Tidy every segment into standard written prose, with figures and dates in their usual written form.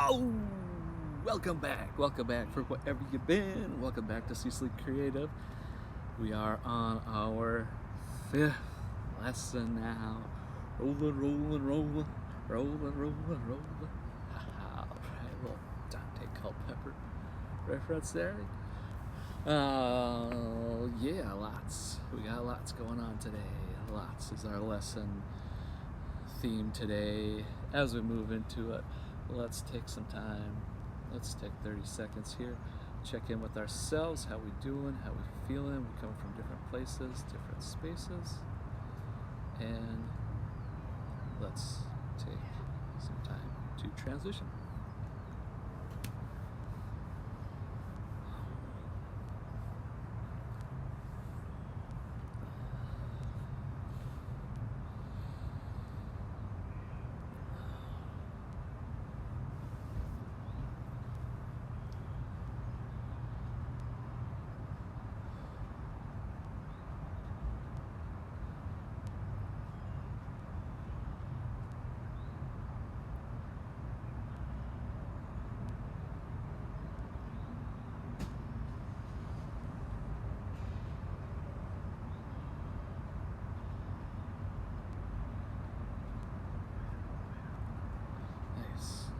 Oh, welcome back for wherever you've been. Welcome back to Cecily Creative. We are on our 5th lesson now. Rolling. All right, little Dante Culpepper reference there. Yeah, lots. We got lots going on today. Lots is our lesson theme today. As we move into it, let's take some time. Let's take 30 seconds here. Check in with ourselves. How we doing? How we feeling? We come from different places, different spaces. And let's take some time to transition.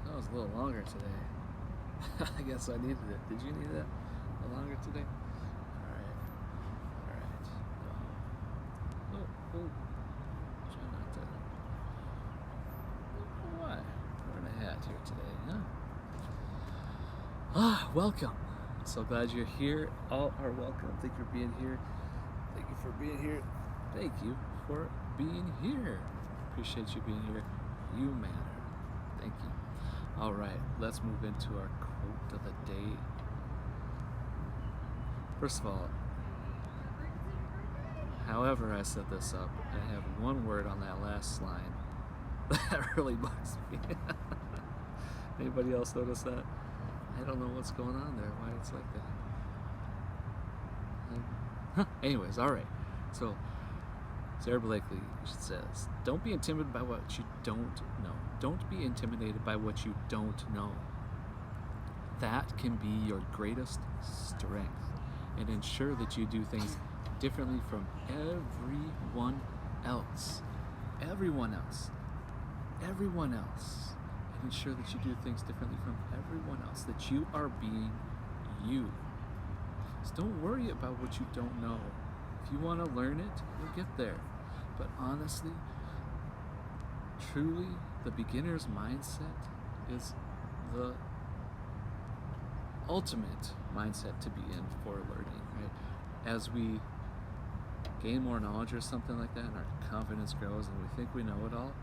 That was a little longer today. I guess I needed it. Did you need that? A little longer today? Alright. Oh. Try not to. Why? Wearing a hat here today, huh? Welcome. So glad you're here. All are welcome. Thank you for being here. Thank you for being here. Thank you for being here. Appreciate you being here. You matter. Thank you. All right, let's move into our quote of the day. First of all, however I set this up, I have one word on that last line that really bugs me. Anybody else notice that? I don't know what's going on there, why it's like that. Anyways, all right. So, Sara Blakely says, don't be intimidated by what you don't know. Don't be intimidated by what you don't know. That can be your greatest strength, and ensure that you do things differently from everyone else. Everyone else. And ensure that you do things differently from everyone else, that you are being you. So don't worry about what you don't know. If you want to learn it, you'll get there. But honestly, truly, the beginner's mindset is the ultimate mindset to be in for learning, right? As we gain more knowledge or something like that, and our confidence grows and we think we know it all,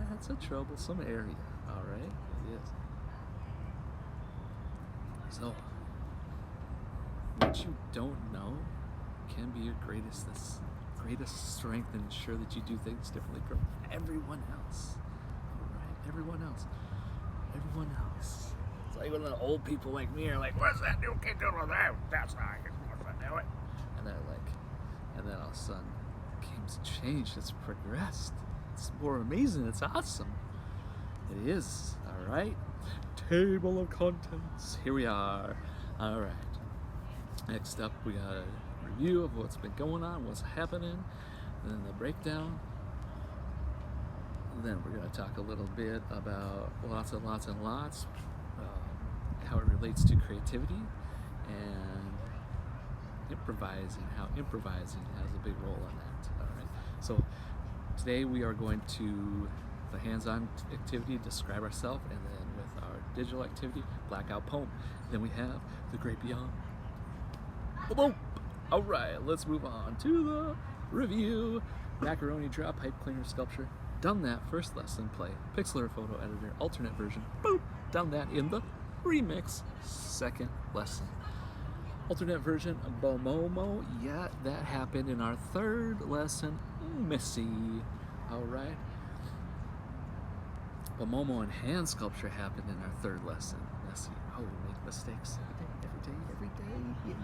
that's a troublesome area, all right? It is. So, what you don't know can be your greatest strength, and ensure that you do things differently from everyone else. All right, everyone else. It's like when the old people like me are like, "What's that new kid doing with that? That's how you're supposed to do it." And they're like, and then all of a sudden, the game's changed. It's progressed. It's more amazing. It's awesome. It is. All right. Table of contents. Here we are. All right. Next up, we got a review of what's been going on, what's happening, and then the breakdown. And then we're going to talk a little bit about lots, how it relates to creativity and improvising, how improvising has a big role in that. All right. So today we are going to the hands-on activity, describe ourselves, and then with our digital activity, blackout poem. Then we have the great beyond. Boom. All right, let's move on to the review. Macaroni drop, pipe cleaner, sculpture. Done that first lesson, play. Pixlr photo editor, alternate version. Boom. Done that in the remix, second lesson. Alternate version, Bomomo. Yeah, that happened in our third lesson, Missy. All right. Bomomo and hand sculpture happened in our third lesson, Missy. Oh, we make mistakes every day. Yeah.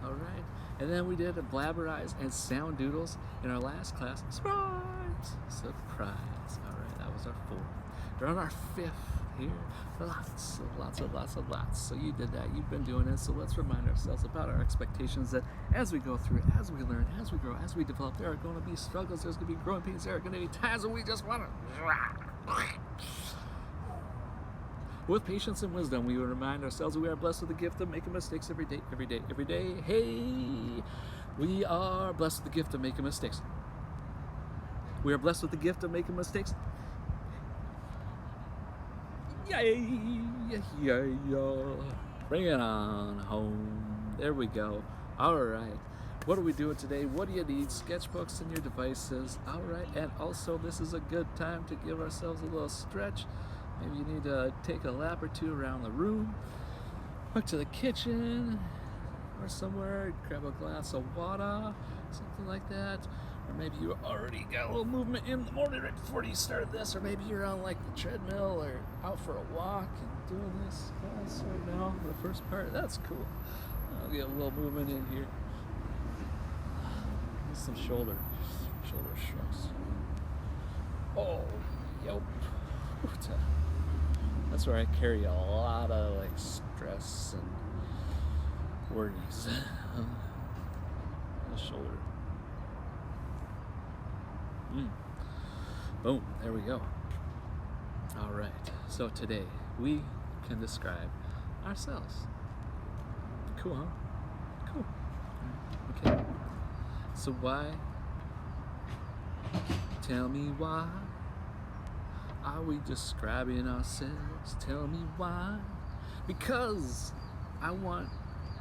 All right. And then we did a blabberize and sound doodles in our last class. Surprise! All right, that was our fourth. We're on our 5th here. Lots. So you did that. You've been doing it. So let's remind ourselves about our expectations that as we go through, as we learn, as we grow, as we develop, there are going to be struggles. There's going to be growing pains. There are going to be times when we just want to. With patience and wisdom, we will remind ourselves that we are blessed with the gift of making mistakes every day. Hey, we are blessed with the gift of making mistakes. We are blessed with the gift of making mistakes. Yay! Bring it on home. There we go. All right. What are we doing today? What do you need? Sketchbooks and your devices. All right. And also, this is a good time to give ourselves a little stretch. Maybe you need to take a lap or two around the room, hook to the kitchen, or somewhere, grab a glass of water, something like that. Or maybe you already got a little movement in the morning right before you start this, or maybe you're on like the treadmill or out for a walk and doing this class right now, the first part. That's cool. I'll get a little movement in here. Some shoulder shrugs. Oh, yep. That's where I carry a lot of like stress and worries. The shoulder. Boom, there we go. All right, so today we can describe ourselves. Cool, huh? Cool. Okay. So why? Tell me why are we describing ourselves? Tell me why. Because I want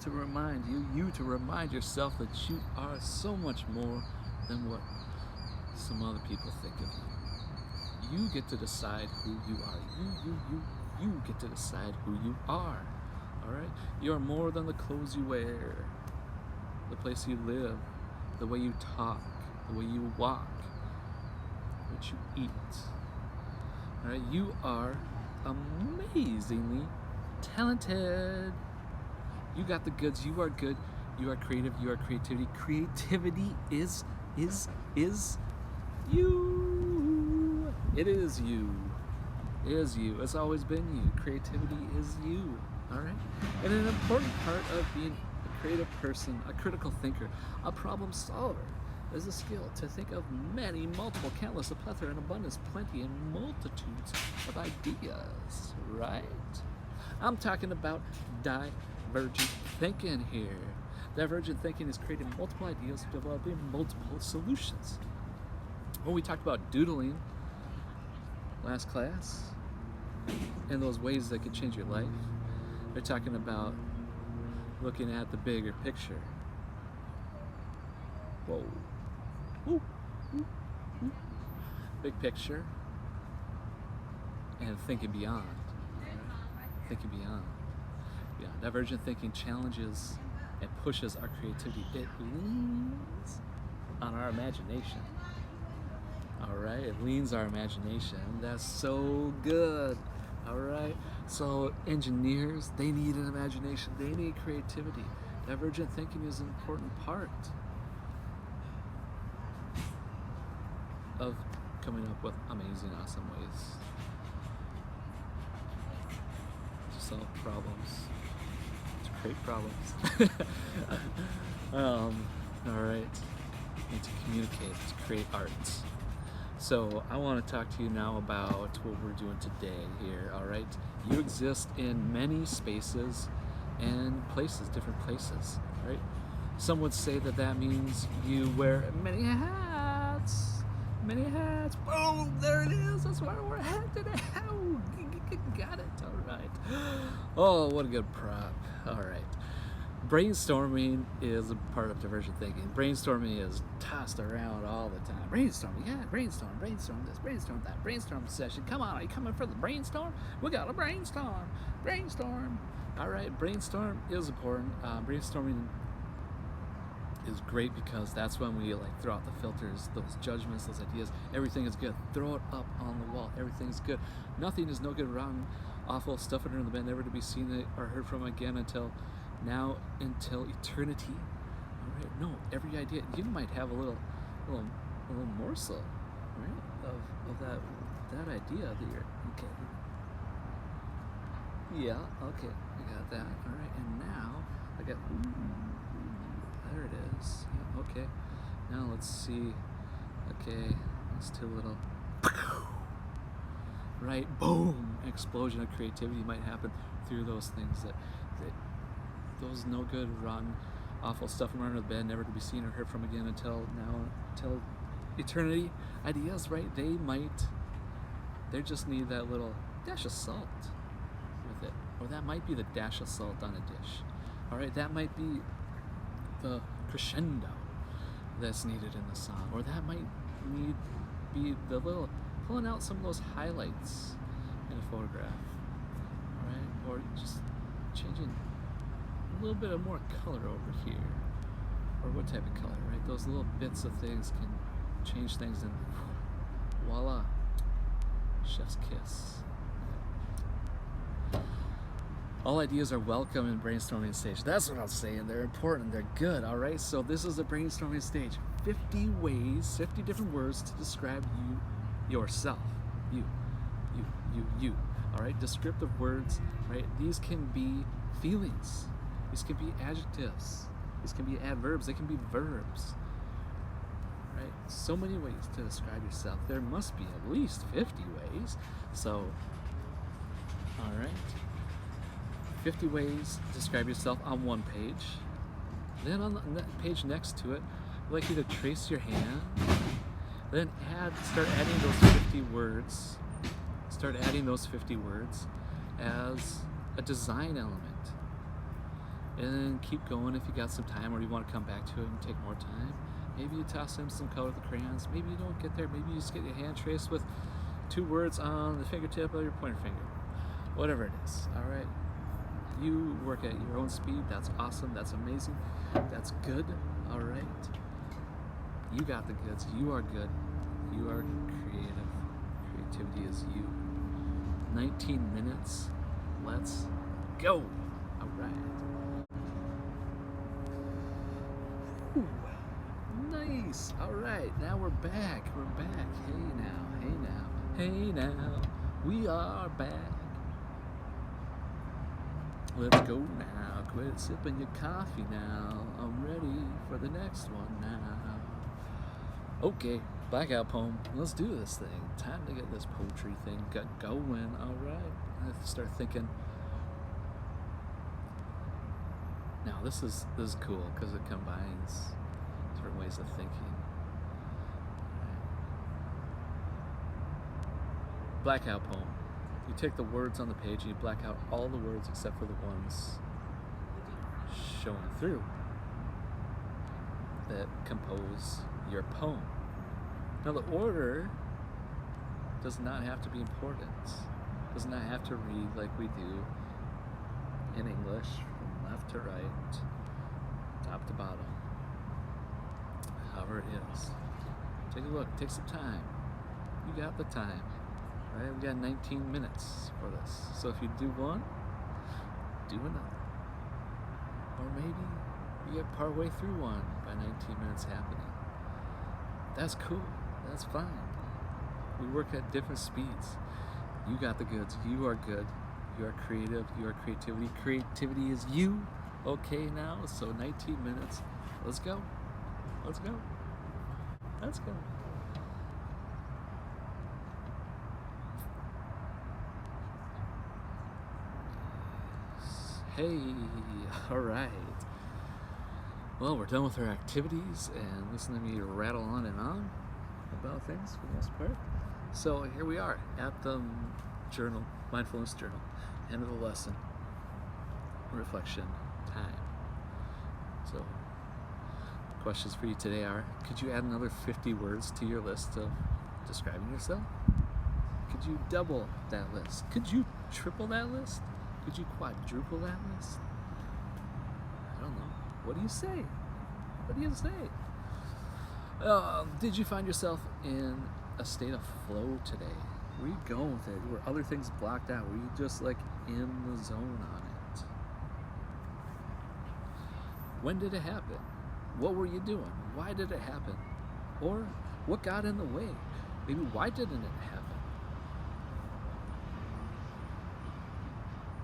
to remind you to remind yourself that you are so much more than what some other people think of you. You get to decide who you are. You get to decide who you are. All right? You are more than the clothes you wear, the place you live, the way you talk, the way you walk, what you eat. All right? You are amazingly talented. You got the goods. You are good. You are creative. You are creativity. Creativity is you. It is you. It is you. It's always been you. Creativity is you. All right? And an important part of being a creative person, a critical thinker, a problem solver, is a skill to think of many, multiple, countless, a plethora, an abundance, plenty, and multitudes of ideas. Right? I'm talking about divergent thinking here. Divergent thinking is creating multiple ideas, developing multiple solutions. When we talked about doodling last class and those ways that could change your life, they're talking about looking at the bigger picture. Whoa. Woo. Woo. Woo. Big picture and thinking beyond. Thinking beyond. Divergent thinking challenges and pushes our creativity. It leans on our imagination. All right, it leans our imagination. That's so good. All right, so engineers, they need an imagination. They need creativity. Divergent thinking is an important part of coming up with amazing, awesome ways to solve problems, to create problems. All right, and to communicate, to create art. So I want to talk to you now about what we're doing today here, all right? You exist in many spaces and places, different places, right? Some would say that that means you wear many hats. Many hats. Boom, there it is. That's why we're at today. Oh, got it, all right. Oh, what a good prop. All right. Brainstorming is a part of divergent thinking. Brainstorming is tossed around all the time. Brainstorming, yeah, brainstorm this, brainstorm that, brainstorm session. Come on, are you coming for the brainstorm? We got a brainstorm. All right, brainstorm is important. Brainstorming is great because that's when we like throw out the filters, those judgments, those ideas. Everything is good. Throw it up on the wall. Everything's good. Nothing is no good, wrong, awful, stuff it in the bin, never to be seen or heard from again until eternity. All right, no, every idea, you might have a little morsel, right, of that that idea that you're okay. Yeah, okay, I got that. All right, and now I got. There it is. Yeah, okay. Now let's see. Okay, it's too little. Right, boom! Explosion of creativity might happen through those things that those no good, rotten, awful stuff from under the bed, never to be seen or heard from again until eternity. Ideas, right? They just need that little dash of salt with it, or that might be the dash of salt on a dish. All right, that might be the crescendo that's needed in the song, or that might be the little pulling out some of those highlights in a photograph, all right, or just changing a little bit of more color over here, or what type of color, right? Those little bits of things can change things, and voila, chef's kiss. All ideas are welcome in brainstorming stage. That's what I'm saying. They're important. They're good. All right. So this is a brainstorming stage. 50 ways, 50 different words to describe yourself. You. All right. Descriptive words. Right. These can be feelings. These can be adjectives. These can be adverbs. They can be verbs. Right. So many ways to describe yourself. There must be at least 50 ways. So, all right. 50 ways to describe yourself on one page. Then on the page next to it, I'd like you to trace your hand. Then start adding those 50 words. Start adding those 50 words as a design element. And then keep going if you got some time, or you want to come back to it and take more time. Maybe you toss in some color with the crayons. Maybe you don't get there. Maybe you just get your hand traced with 2 words on the fingertip of your pointer finger. Whatever it is. All right. You work at your own speed. That's awesome. That's amazing. That's good. All right. You got the goods. You are good. You are creative. Creativity is you. 19 minutes. Let's go. All right. Ooh, nice. All right. Now we're back. We're back. Hey now. Hey now. Hey now. We are back. Let's go now. Quit sipping your coffee now. I'm ready for the next one now. Okay, blackout poem. Let's do this thing. Time to get this poetry thing going. All right. I have to start thinking. Now this is cool because it combines different ways of thinking. Right. Blackout poem. You take the words on the page and you black out all the words except for the ones showing through that compose your poem. Now the order does not have to be important. Does not have to read like we do in English, from left to right, top to bottom. However it is. Take a look, take some time. You got the time. Right, we got 19 minutes for this. So if you do one, do another. Or maybe you get partway through one by 19 minutes happening. That's cool. That's fine. We work at different speeds. You got the goods. You are good. You are creative. You are creativity. Creativity is you. Okay now, so 19 minutes. Let's go. Let's go. Let's go. Hey, all right. Well, we're done with our activities and listening to me rattle on and on about things for the most part. So here we are at the journal, mindfulness journal, end of the lesson, reflection time. So questions for you today are, could you add another 50 words to your list of describing yourself? Could you double that list? Could you triple that list? Could you quadruple that list? I don't know. What do you say? What do you say? Did you find yourself in a state of flow today? Were you going with it? Were other things blocked out? Were you just like in the zone on it? When did it happen? What were you doing? Why did it happen? Or what got in the way? Maybe why didn't it happen?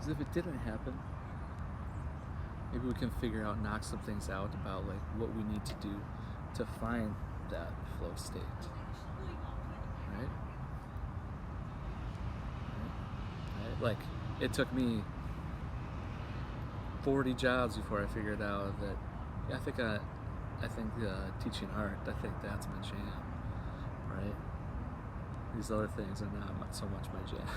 Because if it didn't happen, maybe we can figure out, knock some things out about like what we need to do to find that flow state, right? Right? Like, it took me 40 jobs before I figured out that I think teaching art, I think that's my jam, right? These other things are not so much my jam.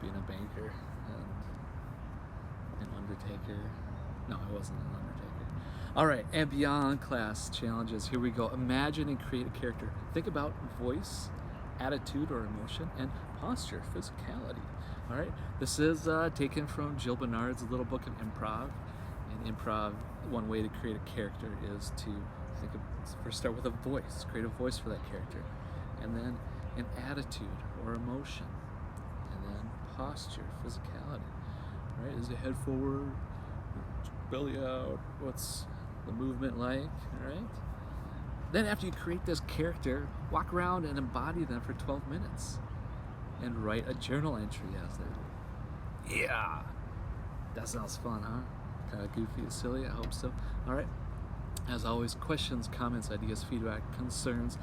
Being a banker and an undertaker. No, I wasn't an undertaker. All right, and beyond class challenges. Here we go. Imagine and create a character. Think about voice, attitude or emotion, and posture, physicality. All right, this is taken from Jill Bernard's little book of improv. And improv, one way to create a character is to first start with a voice, create a voice for that character, and then an attitude or emotion, and then posture, physicality. Right? Is the head forward, belly out? What's the movement like? All right. Then after you create this character, walk around and embody them for 12 minutes, and write a journal entry as they do. Yeah, that sounds fun, huh? Kind of goofy and silly, I hope so. All right. As always, questions, comments, ideas, feedback, concerns,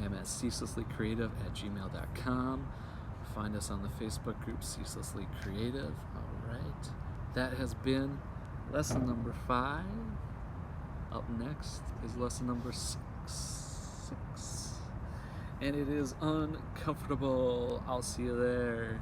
I am at ceaselesslycreative@gmail.com. Find us on the Facebook group Ceaselessly Creative. All right. That has been lesson number 5. Up next is lesson number 6. And it is uncomfortable. I'll see you there.